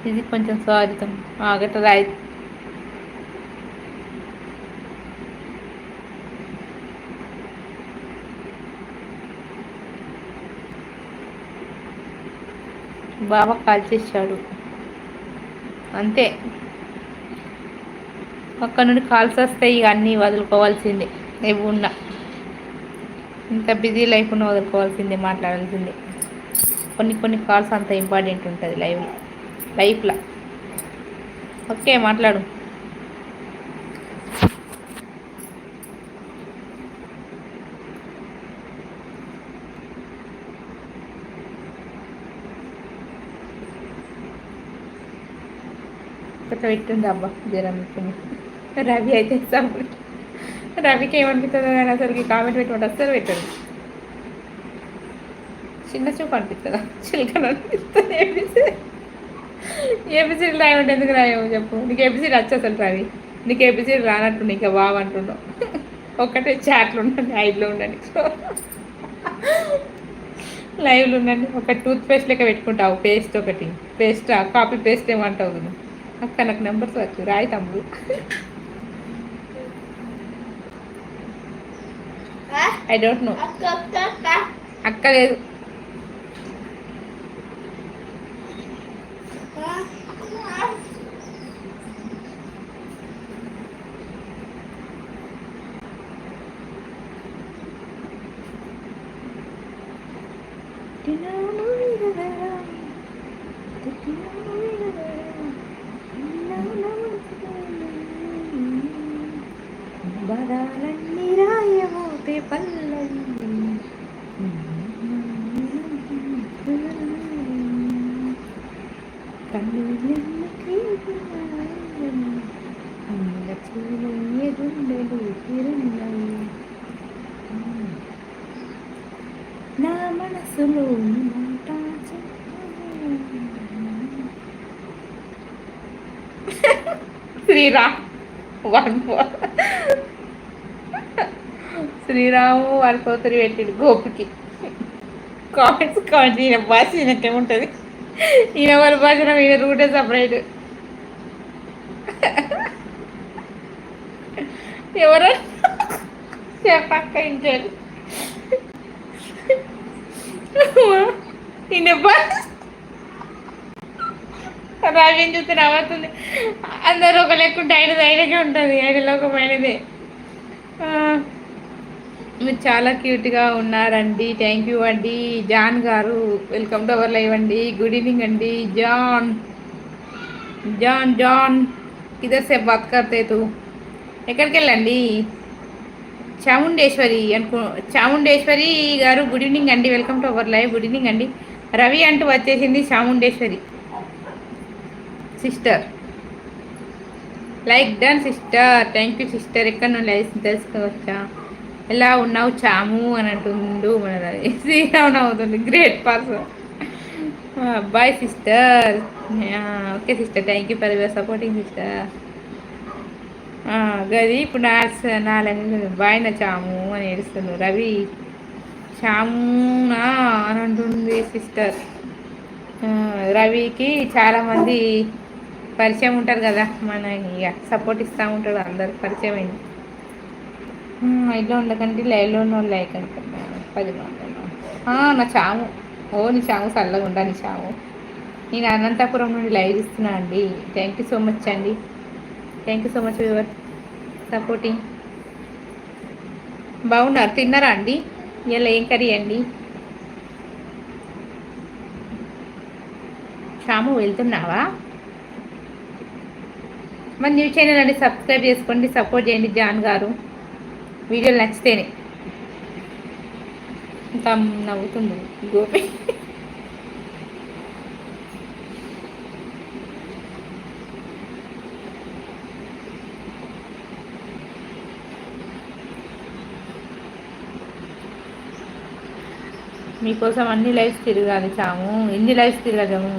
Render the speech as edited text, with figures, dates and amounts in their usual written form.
ఇది కొంచెం స్వాగతం ఆగట రాయి. బాబా కాల్ చేశాడు అంతే. అక్కడ నుండి కాల్స్ వస్తాయి, ఇక అన్నీ వదులుకోవాల్సిందే. ఏవి ఉన్నా ఇంత బిజీ లైఫ్ ఉన్న వదులుకోవాల్సిందే, మాట్లాడాల్సిందే. కొన్ని కొన్ని కాల్స్ అంత ఇంపార్టెంట్ ఉంటుంది లైఫ్లో. ఓకే మాట్లాడు. కొత్త పెట్టింది అబ్బా జ్వరం పెట్టింది. రవి అయితే రవికి ఏమనిపిస్తుందో కానీ అసలుకి కామెంట్ పెట్టుకుంటే అస్సలు పెట్టండి. చిన్న చూపు అనిపిస్తుందా, చిలకన అనిపిస్తుంది. ఏబిసిడి రాయమంటే ఎందుకు రాయవు చెప్పు. నీకు ఏబిసిడి వచ్చి అసలు రవి, నీకు ఏబిసిడి రానట్టు నీకు బాగా అంటున్నావు. ఒక్కటే చాట్లు ఉండండి, ఐదులో ఉండండి, లైవ్లో ఉండండి. ఒక టూత్ పేస్ట్ లెక్క పెట్టుకుంటావు, పేస్ట్ ఒకటి, పేస్ట్ కాపీ పేస్ట్ ఏమంటావు నువ్వు. అక్క నాకు నెంబర్స్ వచ్చు, రాయి తమ్ముడు. I don't know. అక్క లేదు. బడాలన్నీ రాయమోతే పల్లవి కన్నులెన్నకి గుండెలు తిరున్నాయి నా మనసులో మాట. శ్రీరామ్ వన్ శ్రీరాము వరకోతరి పెట్టిడు గోపికి. కామెంట్స్ ఈయన భాష ఈయనకేముంటుంది, ఈయన వాళ్ళ భాష ఈయన రూటే సపరేట్. ఎవరు చెప్పక్క ఇంటారు ఈయన భాష. రాజేం చూస్తే నవ్వుతుంది. అందరూ ఒక లెక్కుంటే ఆయనకే ఉంటుంది, ఆయన లోకమైనదే. మీరు చాలా క్యూట్గా ఉన్నారండి. థ్యాంక్ యూ అండి. జాన్ గారు వెల్కమ్ టు అవర్ లైవ్ అండి. గుడ్ ఈవినింగ్ అండి. జాన్ జాన్ జాన్ ఇదర్ సే బాత్ కర్తే తూ. ఎక్కడికి వెళ్ళండి? చాముండేశ్వరి చాముండేశ్వరి గారు గుడ్ ఈవినింగ్ అండి. Welcome to our live. Good evening అండి. రవి అంటూ వచ్చేసింది Chamundeshwari sister. Like done sister. Thank you sister. ఎక్కడ నువ్వు లైవ్ తెలుసుకోవచ్చా? ఎలా ఉన్నావు చాము అని అంటుండు మన శ్రీరామ్ అవుతుంది. Great person. Bye sister. Okay sister, thank you for your supporting sister. గది ఇప్పుడు నా బాయ్ నా చాము అని ఏడుస్తున్నాడు రవి. చామునా అని అంటుంది సిస్టర్. రవికి చాలామంది పరిచయం ఉంటారు కదా, మన ఇక సపోర్ట్ ఇస్తూ ఉంటాడు, అందరు పరిచయం అయింది. ఇట్లా ఉండకండి, లైవ్లో ఉన్న లైక్ అనుకుంటున్నాను 10 మాటలు. నా చాము. నీ చాము చల్లగా ఉండా. నీ చాము. నేను అనంతపురం నుండి లైవ్ ఇస్తున్నా అండి. థ్యాంక్ యూ సో మచ్ అండి. Thank you so much your supporting. బాగున్నారు? తిన్నారా అండి? ఇలా ఏం కర్రీ అండి? చాము వెళ్తున్నావా? మన న్యూస్ ఛానల్ అండి, సబ్స్క్రైబ్ చేసుకోండి, సపోర్ట్ చేయండి జాన్ గారు. వీడియోలు నచ్చితేనే. ఇంకా నవ్వుతుంది గోపి. మీకోసం అన్ని లైఫ్స్ తిరగాలి చాము. ఎన్ని లైఫ్స్ తిరగదాము?